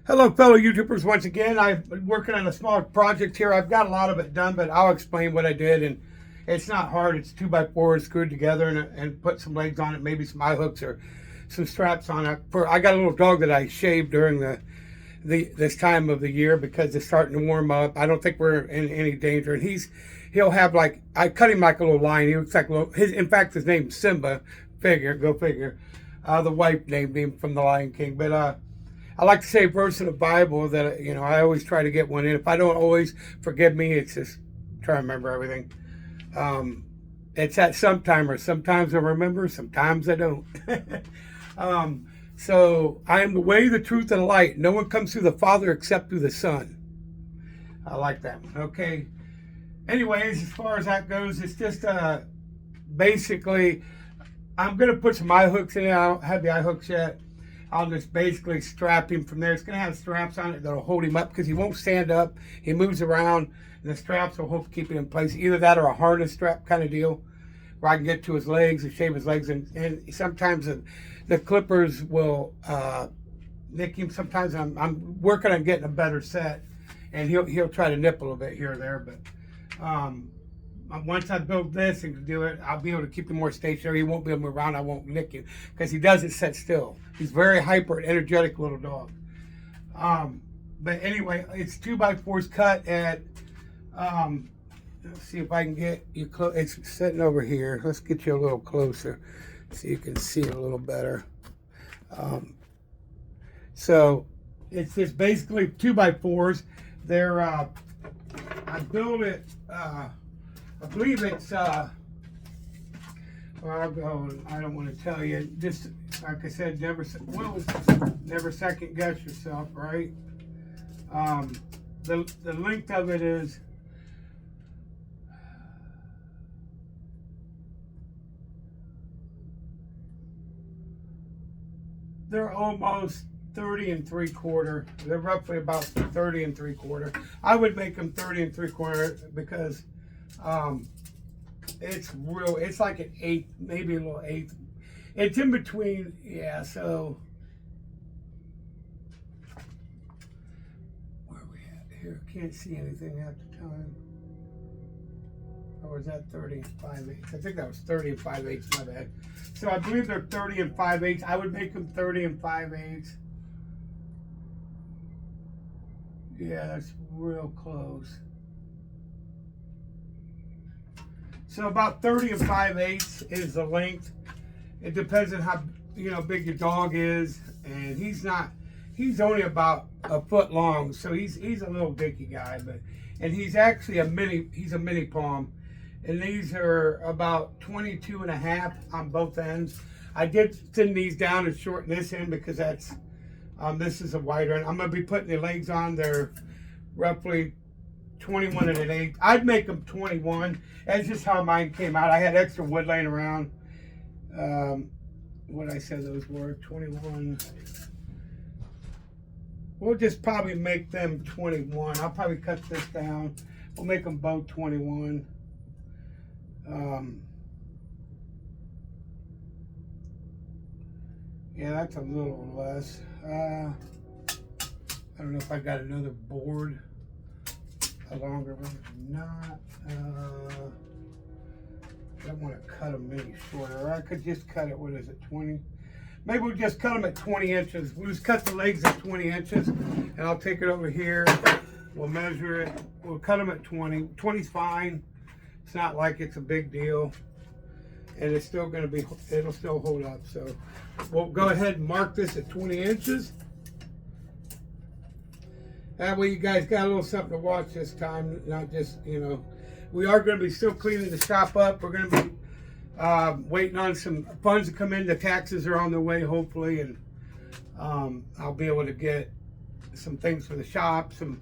Hello, fellow YouTubers. Once again, I've been working on a small project here. I've got a lot of it done, but I'll explain what I did. And it's not hard. It's 2x4 screwed together and put some legs on it, maybe some eye hooks or some straps on it. I got a little dog that I shaved during this time of the year because it's starting to warm up. I don't think we're in any danger. And he'll have like, I cut him like a little lion. He looks like a little, in fact, his name's Simba. Go figure. The wife named him from the Lion King. But I like to say a verse in the Bible that, I always try to get one in. If I don't always, forgive me. It's just try to remember everything. It's that sometimes I remember, sometimes I don't. So I am the way, the truth, and the light. No one comes through the Father except through the Son. I like that one. Okay. Anyways, as far as that goes, it's just basically, I'm going to put some eye hooks in it. I don't have the eye hooks yet. I'll just basically strap him from there. It's going to have straps on it that'll hold him up because he won't stand up. He moves around, and the straps will help keep him in place. Either that or a harness strap kind of deal where I can get to his legs and shave his legs. And sometimes the clippers will nick him. Sometimes I'm working on getting a better set, and he'll try to nip a little bit here or there. But once I build this and do it, I'll be able to keep him more stationary. He won't be able to move around. I won't nick him because he doesn't sit still. He's very hyper, energetic little dog. But anyway, it's 2x4s cut at, let's see if I can get you close. It's sitting over here. Let's get you a little closer so you can see it a little better. So it's just basically 2x4s. They're, I built it, I believe it's, well, I'll go, I don't want to tell you, just like I said, never second guess yourself, right? The length of it is, they're almost 30 3/4. They're roughly about 30 3/4. I would make them 30 3/4 because it's like an eighth, maybe a little eighth. It's in between, yeah, so where are we at here? Can't see anything at the time. Or was that 30 5/8? I think that was 30 5/8, my bad. So I believe they're 30 5/8. I would make them 30 5/8. Yeah, that's real close. So about 30 5/8 is the length. It depends on how big your dog is, and he's only about a foot long, so he's a little dicky guy, and he's actually a mini palm, and these are about 22 1/2 on both ends. I did thin these down and shorten this end because that's this is a wider end. I'm gonna be putting the legs on. They're roughly 21 1/8. I'd make them 21. That's just how mine came out. I had extra wood laying around. What I said those were 21. We'll just probably make them 21. I'll probably cut this down. We'll make them both 21. Yeah, that's a little less. I don't know if I got another board. A longer one or not. I don't want to cut them any shorter. Or I could just cut it, what is it, 20? Maybe we'll just cut them at 20 inches. We'll just cut the legs at 20 inches, and I'll take it over here. We'll measure it. We'll cut them at 20. 20's fine. It's not like it's a big deal. And it's still going to be, it'll still hold up. So we'll go ahead and mark this at 20 inches. That way you guys got a little something to watch this time, not just, we are going to be still cleaning the shop up. We're going to be waiting on some funds to come in. The taxes are on their way, hopefully, and I'll be able to get some things for the shop, some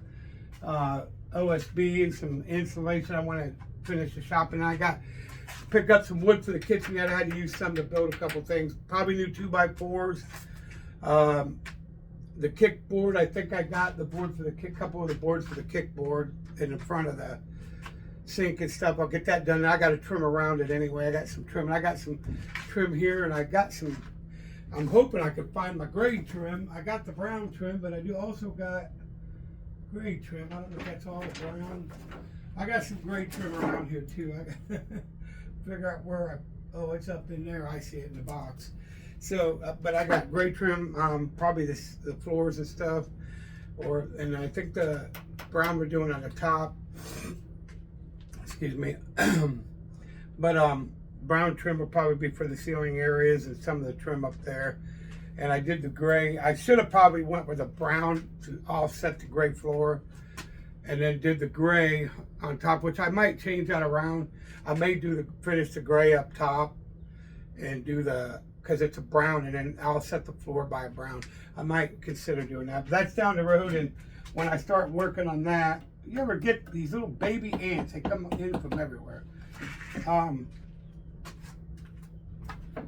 OSB and some insulation. I want to finish the shop, and I got to pick up some wood for the kitchen yet. I had to use some to build a couple things. Probably new 2x4s. The kickboard, I think I got the board for the couple of the boards for the kickboard in the front of the sink and stuff. I'll get that done. I got to trim around it anyway. I got some trim. I got some trim here, and I I'm hoping I can find my gray trim. I got the brown trim, but I do also got gray trim. I don't know if that's all brown. I got some gray trim around here too. I got figure out where oh, it's up in there. I see it in the box. So, but I got gray trim, probably the floors and stuff, and I think the brown we're doing on the top. Excuse me. But brown trim will probably be for the ceiling areas and some of the trim up there. And I did the gray. I should have probably went with a brown to offset the gray floor, and then did the gray on top, which I might change that around. I may finish the gray up top and do because it's a brown, and then I'll set the floor by a brown. I might consider doing that. But that's down the road, and when I start working on that, you ever get these little baby ants? They come in from everywhere.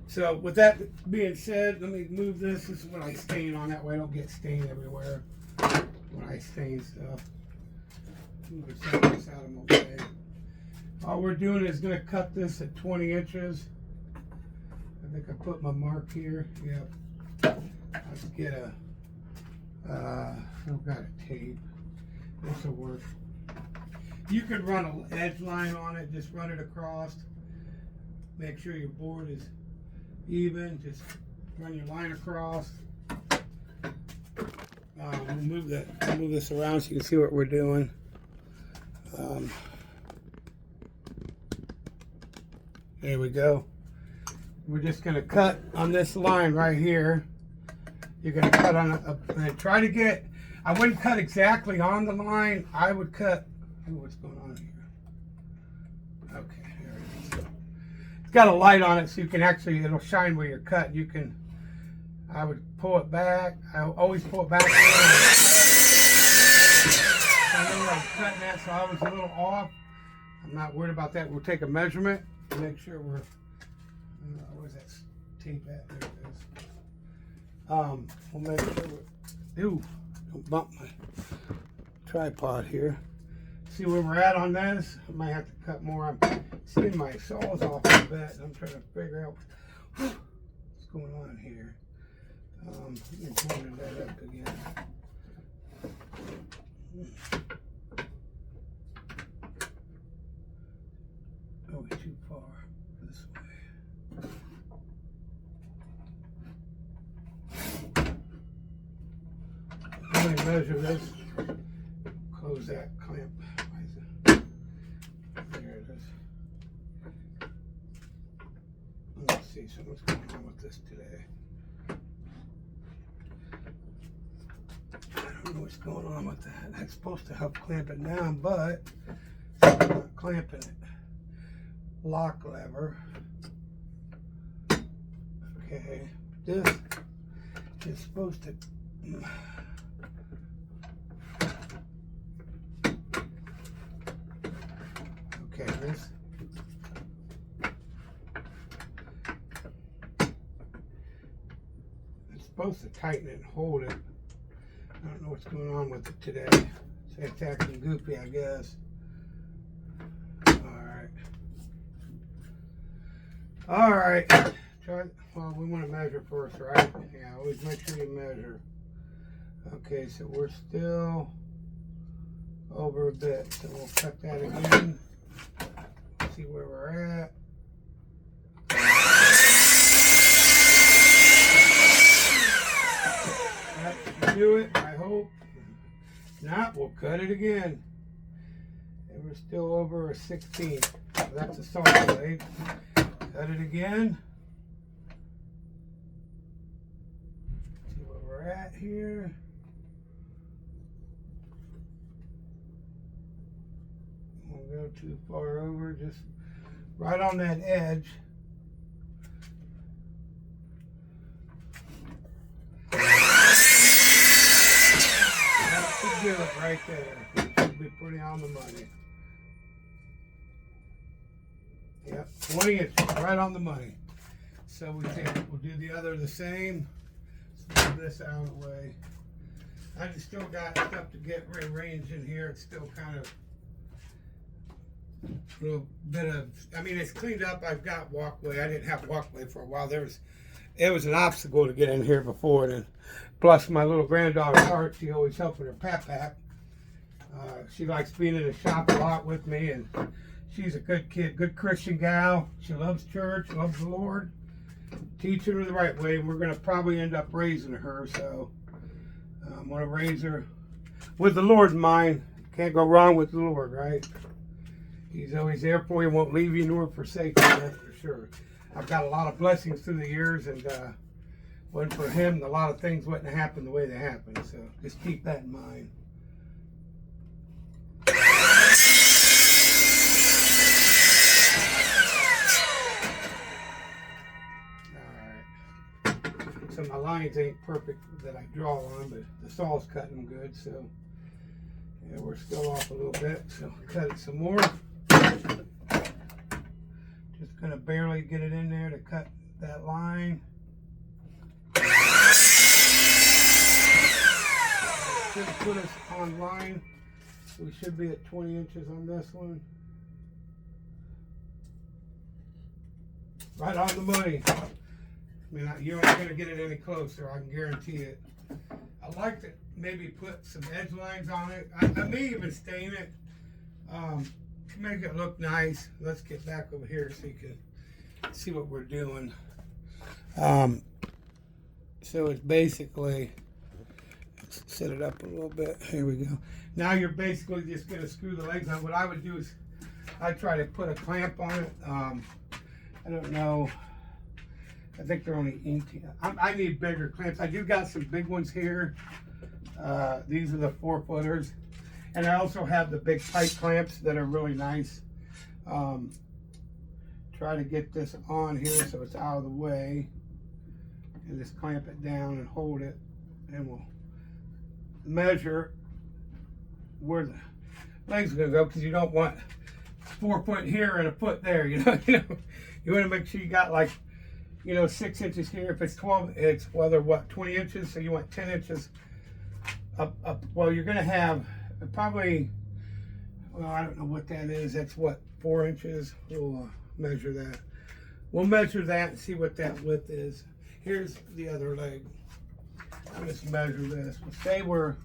So with that being said, let me move this. This is what I stain on, that way I don't get stained everywhere when I stain stuff. Move this out of my way. All we're doing is going to cut this at 20 inches. I think I put my mark here. Yep. Let's get I've got a tape. This will work. You could run an edge line on it, just run it across. Make sure your board is even, just run your line across. We'll move this around so you can see what we're doing. There we go. We're just going to cut on this line right here. You're going to cut on try to get, I wouldn't cut exactly on the line. I would cut, what's going on here? Okay, there it is. It's got a light on it so you can actually, it'll shine where you're cut. You can, I would pull it back. I always pull it back. I know I was cutting that, so I was a little off. I'm not worried about that. We'll take a measurement to make sure we're, where's that tape at? There it is. We'll make sure don't bump my tripod here. See where we're at on this? I might have to cut more. I'm seeing my saws off a bit. I'm trying to figure out what's going on here. Let me pull that up again. Oh, it's too far this way. Let me measure this. Close that clamp. There it is. Let's see, so what's going on with this today? I don't know what's going on with that. That's supposed to help clamp it down, but it's not clamping it. Lock lever. Okay, this is supposed to. Okay, this. It's supposed to tighten it and hold it. I don't know what's going on with it today. It's acting goofy, I guess. All right. Well, we want to measure first, right? Yeah, always make sure you measure. Okay, so we're still over a bit, so we'll cut that again. See where we're at. That should do it, I hope. If not, we'll cut it again. And we're still over a 16. So that's a saw blade. Cut it again. See where we're at here. Won't go too far over, just right on that edge. That should do it right there. It should be pretty on the money. Yep, 20 inches, right on the money. So we'll do the other the same. Let's move this out of the way. I just still got stuff to get rearranged in here. It's still kind of a little bit of, I mean, it's cleaned up. I've got walkway. I didn't have walkway for a while. it was an obstacle to get in here before. And plus, my little granddaughter, Art, she always helps with her pap. She likes being in the shop a lot with me, and she's a good kid, good Christian gal. She loves church, loves the Lord. Teaching her the right way, and we're going to probably end up raising her. So I'm going to raise her with the Lord in mind. Can't go wrong with the Lord, right? He's always there for you, won't leave you nor forsake you, that's for sure. I've got a lot of blessings through the years, and wasn't for him, a lot of things wouldn't have happened the way they happened. So just keep that in mind. So my lines ain't perfect that I draw on, but the saw's cutting them good. So yeah, we're still off a little bit. So cut it some more. Just gonna barely get it in there to cut that line. Should put us on line. We should be at 20 inches on this one. Right on the money. I mean, you ain't gonna get it any closer, I can guarantee it. I like to maybe put some edge lines on it. I may even stain it to make it look nice. Let's get back over here so you can see what we're doing. So it's basically, let's set it up a little bit. Here we go. Now you're basically just gonna screw the legs on. What I would do is I try to put a clamp on it. I don't know. I think they're only 18. I need bigger clamps. I do got some big ones here. These are the 4-footers. And I also have the big pipe clamps that are really nice. Try to get this on here so it's out of the way. And just clamp it down and hold it. And we'll measure where the legs are going to go, because you don't want 4 foot here and a foot there. You want to make sure you got like 6 inches here. If it's 12, it's they're what, 20 inches, so you want 10 inches up. Well, you're gonna have probably, well, I don't know what that is. That's what, 4 inches. We'll measure that. We'll measure that and see what that width is. Here's the other leg. I'll just measure this. We'll say we're,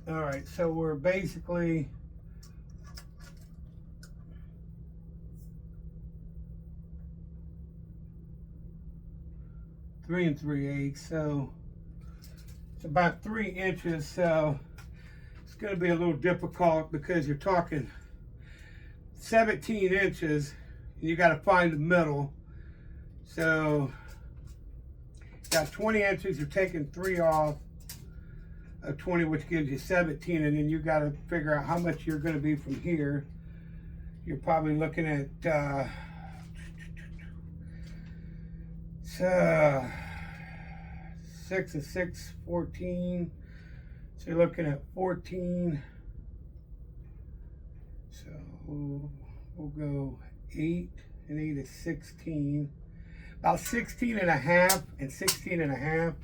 all right, so we're basically, three and 3/8, so it's about 3 inches. So it's going to be a little difficult because you're talking 17 inches and you got to find the middle. So you got 20 inches, you're taking 3 off of 20, which gives you 17, and then you got to figure out how much you're going to be from here. You're probably looking at 6 and 6, 14. So you're looking at 14. So we'll go 8 and 8 is 16. About 16 and a half and 16 and a half.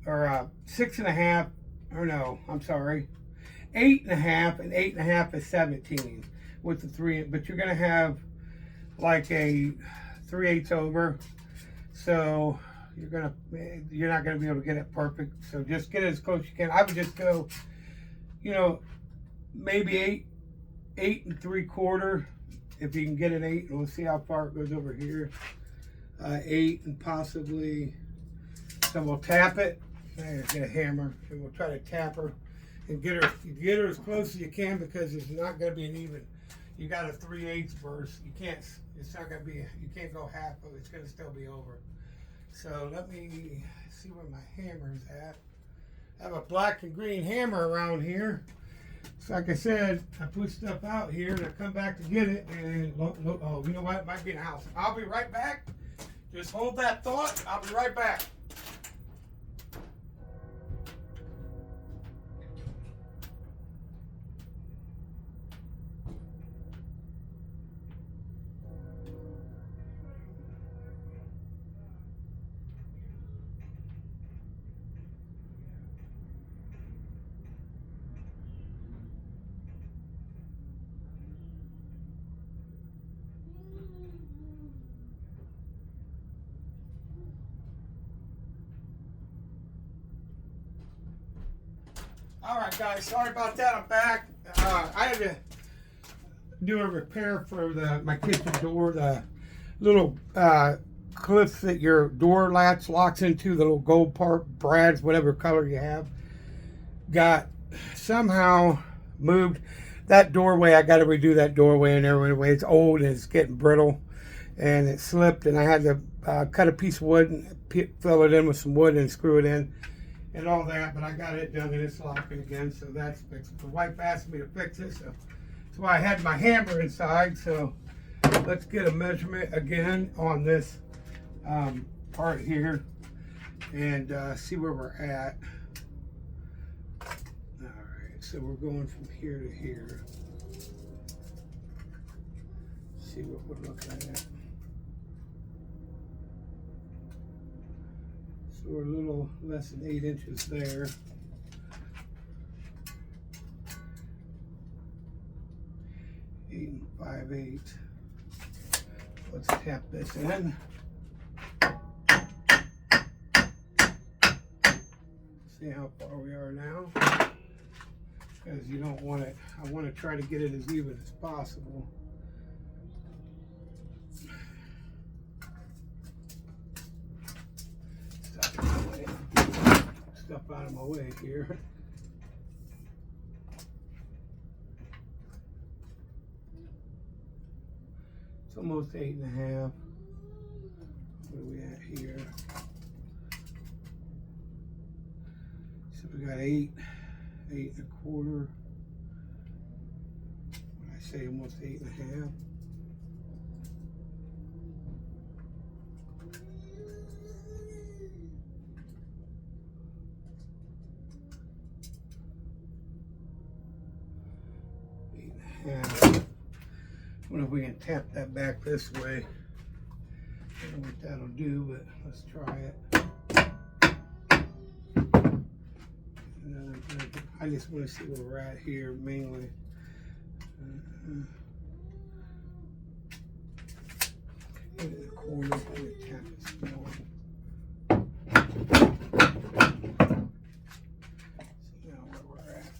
Or 6 and a half, or no, I'm sorry. 8 and a half and 8 and a half is 17 with the 3, but you're gonna have like a 3/8 over. So you're not gonna be able to get it perfect. So just get it as close as you can. I would just go, maybe 8 and 3/4. If you can get an 8, and we'll see how far it goes over here. 8 and possibly, so we'll tap it. Get a hammer and we'll try to tap her and get her as close as you can, because it's not gonna be an even. You got a 3/8 burst. You can't. It's not gonna be. You can't go half of it. It's gonna still be over. So let me see where my hammer's at. I have a black and green hammer around here. So like I said, I put stuff out here and I come back to get it, and look, oh, you know what? It might be in the house. I'll be right back. Just hold that thought. I'll be right back. All right, guys, sorry about that. I'm back. I had to do a repair for my kitchen door. The little clips that your door latch locks into, the little gold part, brads, whatever color you have, got somehow moved. That doorway, I got to redo that doorway and everything. It's old and it's getting brittle, and it slipped, and I had to cut a piece of wood and fill it in with some wood and screw it in and all that, but I got it done and it's locking again, so that's fixed. The wife asked me to fix it, so that's why I had my hammer inside. So let's get a measurement again on this part here and see where we're at. All right, so we're going from here to here. See what we're looking at. So we're a little less than 8 inches there. 8 5/8. Let's tap this in. See how far we are now. Because you don't want it, I want to try to get it as even as possible. Stuff out of my way here. It's almost 8.5. Where are we at here? So we got 8, 8.25. When I say almost 8.5. I wonder if we can tap that back this way. I don't know what that'll do, but let's try it. I just want to see where we're at here mainly. In the corner, I'm going to tap this more. See now where we're at.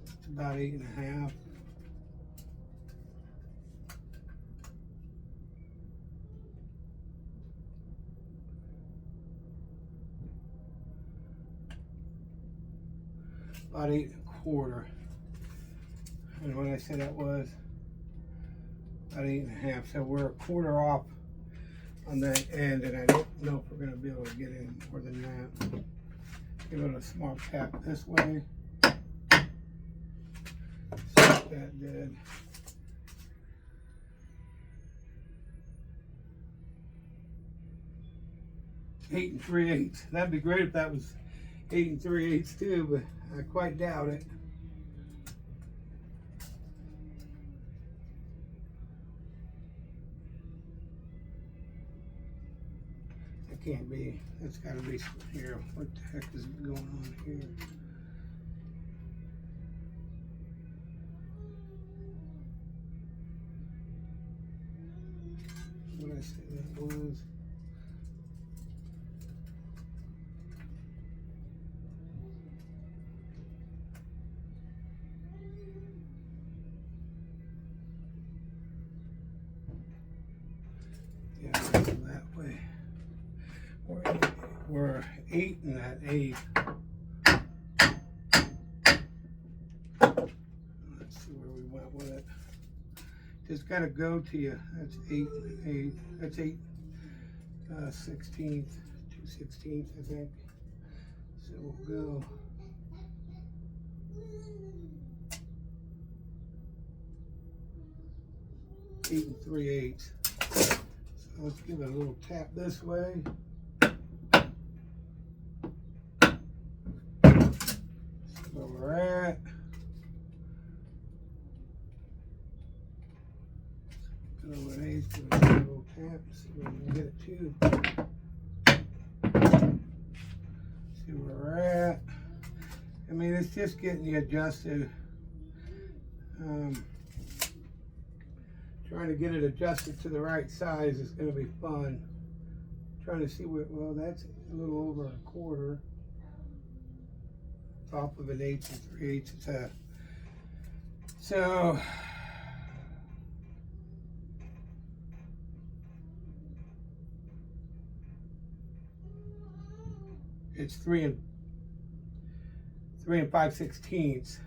It's about 8.5. About 8.25. And when I said that was about 8.5, so we're a quarter off on that end, and I don't know if we're going to be able to get any more than that. Give it a small tap this way. See what that did. Eight 3/8. That'd be great if that was 8 3/8 too, but I quite doubt it. That can't be. That's got to be here. What the heck is going on here? What did I say that was? Yeah, that way. We're 8 in that 8. Let's see where we went with it. Just gotta go to you. That's 8, 8. That's 8 16th, 2/16, I think. So we'll go. Eight 3/8. So let's give it a little tap this way. See where we're at. Go with these, give it a little tap, see where we can get it to. See where we're at. I mean, it's just getting you adjusted. Trying to get it adjusted to the right size is going to be fun. Trying to see where, well, that's a little over 1/4. off of an 1/8 and 3/8. So it's 3 5/16.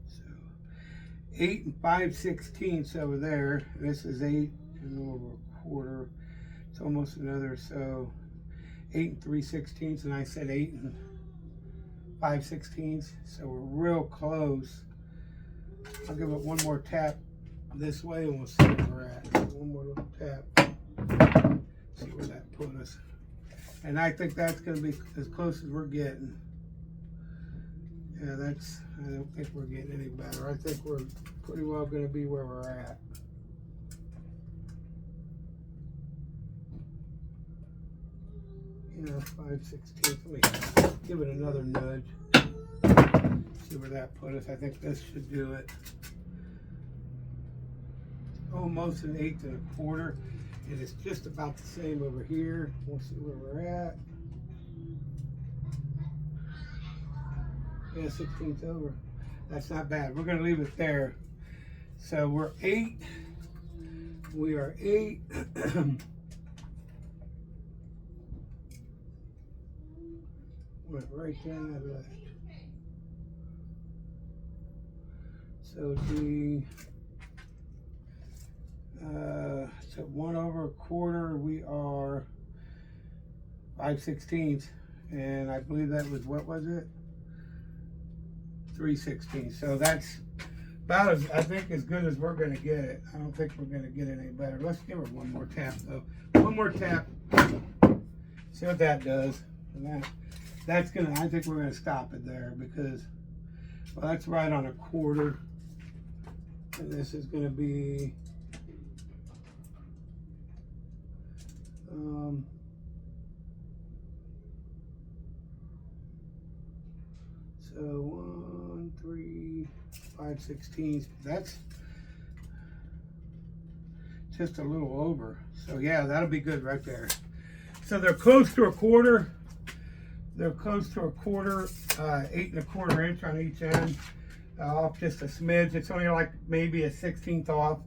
So 8 5/16 over there. This is 8 1/4. It's almost another, so 8 3/16, and I said 8 5/16. So we're real close. I'll give it one more tap this way and we'll see where we're at. One more little tap. See where that put us. And I think that's going to be as close as we're getting. Yeah, I don't think we're getting any better. I think we're pretty well going to be where we're at. You know, 5/16. Let me give it another nudge. See where that put us. I think this should do it. Almost an 8 1/4, and it's just about the same over here. We'll see where we're at. Yeah, 16th over. That's not bad. We're going to leave it there. So we're 8. We are 8. Went right down that left. So so 1 1/4, we are 5/16, and I believe that was, what was it? 3/16. So that's about as, I think, as good as we're going to get it. I don't think we're going to get it any better. Let's give her one more tap though. One more tap. See what that does. And that's gonna, I think we're gonna stop it there, because, well, that's right on 1/4. And this is going to be so 1 3 5/16. That's just a little over. So yeah, that'll be good right there. So they're close to 1/4. They're close to 1/4, 8 1/4 inch on each end. Off just a smidge. It's only like maybe a 16th off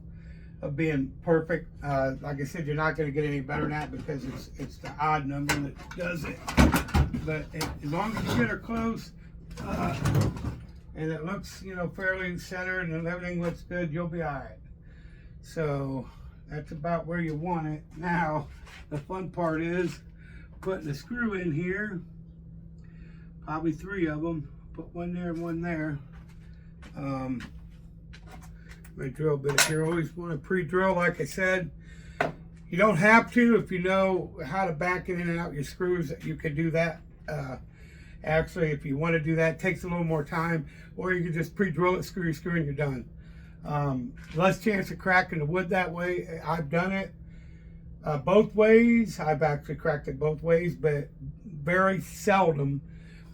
of being perfect. Like I said, you're not going to get any better than that, because it's the odd number that does it. But as long as you get her close, and it looks, you know, fairly centered and everything looks good, you'll be all right. So that's about where you want it. Now, the fun part is putting a screw in here. Probably 3 of them. Put one there and one there. My drill bit here. Always want to pre-drill, like I said. You don't have to. If you know how to back in and out your screws, you can do that. Actually, if you want to do that, it takes a little more time, or you can just pre-drill it, screw your screw, and you're done. Less chance of cracking the wood that way. I've done it both ways. I've actually cracked it both ways, but very seldom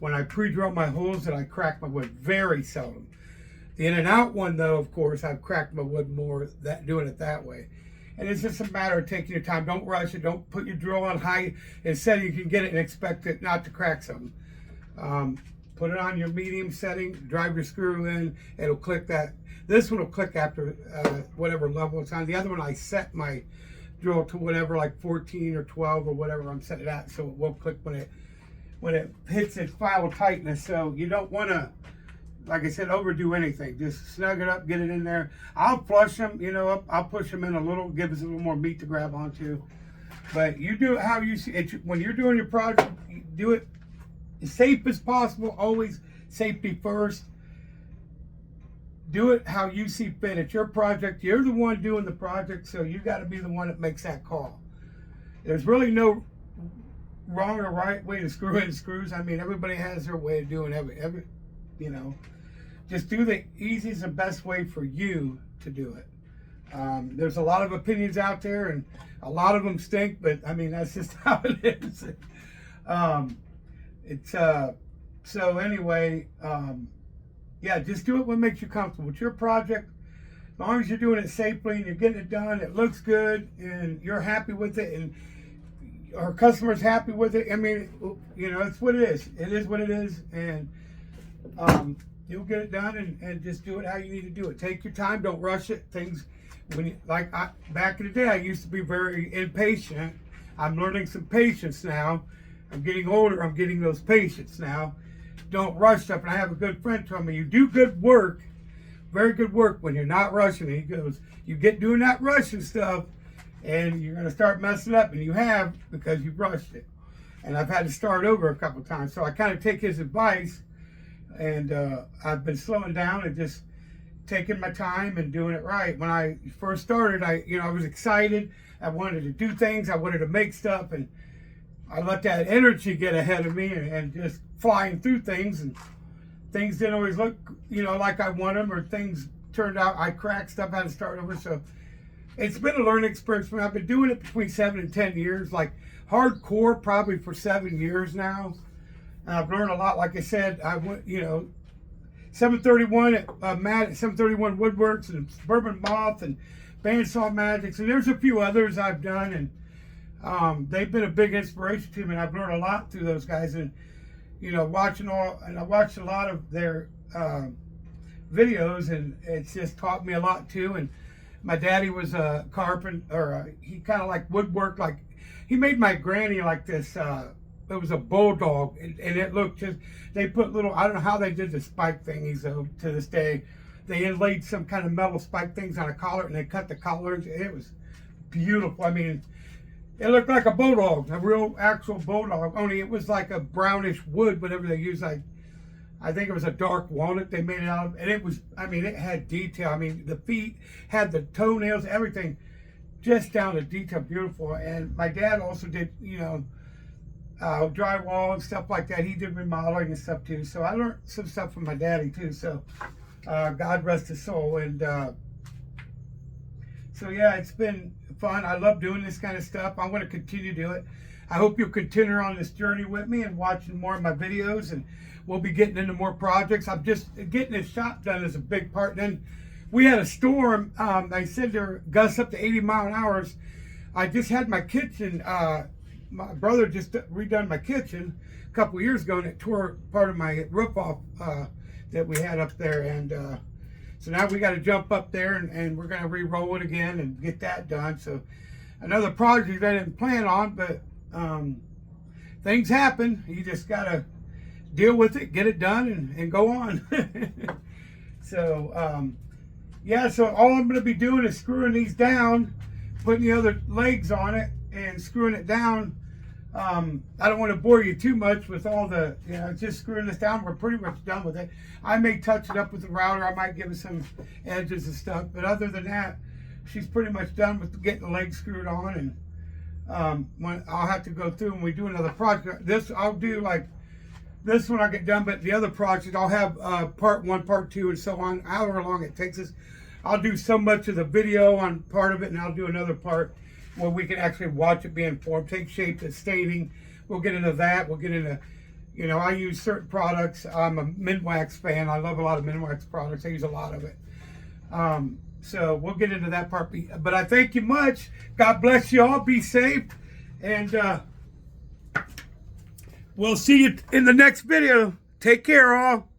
when I pre-drill my holes that I crack my wood. Very seldom. The in and out one, though, of course, I've cracked my wood more doing it that way. And it's just a matter of taking your time. Don't rush it. Don't put your drill on high. Instead, you can get it and expect it not to crack something. Put it on your medium setting, drive your screw in, it'll click that. This one will click after whatever level it's on. The other one, I set my drill to whatever, like 14 or 12 or whatever I'm set it at, so it will click when it hits its final tightness. So you don't want to, like I said, overdo anything. Just snug it up, get it in there. I'll flush them, you know, I'll push them in a little, give us a little more meat to grab onto. But you do it how you see it. When you're doing your project, you do it as safe as possible. Always safety first. Do it how you see fit. It's your project. You're the one doing the project, so you got to be the one that makes that call. There's really no wrong or right way to screw in screws. I mean, everybody has their way of doing every you know. Just do the easiest and best way for you to do it. There's a lot of opinions out there, and a lot of them stink, but I mean, that's just how it is. So anyway, yeah, just do it what makes you comfortable. It's your project. As long as you're doing it safely and you're getting it done, it looks good, and you're happy with it, and our customer's happy with it. I mean, you know, it's what it is. It is what it is, and you'll get it done, and just do it how you need to do it. Take your time. Don't rush it. Things, when you, back in the day, I used to be very impatient. I'm learning some patience now. I'm getting older. I'm getting those patience now. Don't rush stuff. And I have a good friend tell me, you do good work, very good work, when you're not rushing it. He goes, you get doing that rushing stuff, and you're going to start messing up, and you have, because you've rushed it. And I've had to start over a couple times. So I kind of take his advice, and I've been slowing down and just taking my time and doing it right. When I first started, I was excited. I wanted to do things. I wanted to make stuff, and I let that energy get ahead of me, and just flying through things, and things didn't always look, like I want them, or things turned out, I cracked stuff, had to start over. So it's been a learning experience for me. I've been doing it between 7 and 10 years, like hardcore probably for 7 years now. And I've learned a lot. Like I said, I went, 731 at Matt at 731 WoodWorx, and Suburban Moth, and Bandsaw Magics, and there's a few others I've done, and they've been a big inspiration to me, and I've learned a lot through those guys. And I watched a lot of their videos, and it's just taught me a lot too. And my daddy was a carpenter, or he kind of like woodwork, like he made my granny like this. It was a bulldog, and it looked just, they put little, I don't know how they did the spike thingies though, to this day. They inlaid some kind of metal spike things on a collar, and they cut the collars. It was beautiful. I mean, it looked like a bulldog, a real actual bulldog, only it was like a brownish wood, whatever they use. I think it was a dark walnut they made it out of, and it was, I mean, it had detail. I mean, the feet had the toenails, everything, just down to detail, beautiful. And my dad also did, drywall and stuff like that. He did remodeling and stuff too. So I learned some stuff from my daddy too. So God rest his soul. And so yeah, it's been fun. I love doing this kind of stuff. I want to continue to do it. I hope you'll continue on this journey with me and watching more of my videos, and we'll be getting into more projects. I'm just getting this shop done is a big part. And then we had a storm. They said they're gusts up to 80 mile an hour. I just had my kitchen, my brother just redone my kitchen a couple of years ago, and it tore part of my roof off that we had up there. And so now we got to jump up there, and we're going to re-roll it again and get that done. So another project I didn't plan on, but things happen. You just got to deal with it, get it done, and go on. So yeah, so all I'm going to be doing is screwing these down, putting the other legs on it, and screwing it down. I don't want to bore you too much with all the, just screwing this down. We're pretty much done with it. I may touch it up with the router. I might give it some edges and stuff. But other than that, she's pretty much done with getting the legs screwed on. And when I'll have to go through and we do another project. This, I'll do like this when I get done. But the other project, I'll have part 1, part 2, and so on. However long it takes us. I'll do so much of the video on part of it, and I'll do another part where we can actually watch it being formed, take shape, the staining. We'll get into that. We'll get into, I use certain products. I'm a Minwax fan. I love a lot of Minwax products. I use a lot of it. So we'll get into that part. But I thank you much. God bless you all. Be safe. And we'll see you in the next video. Take care, all.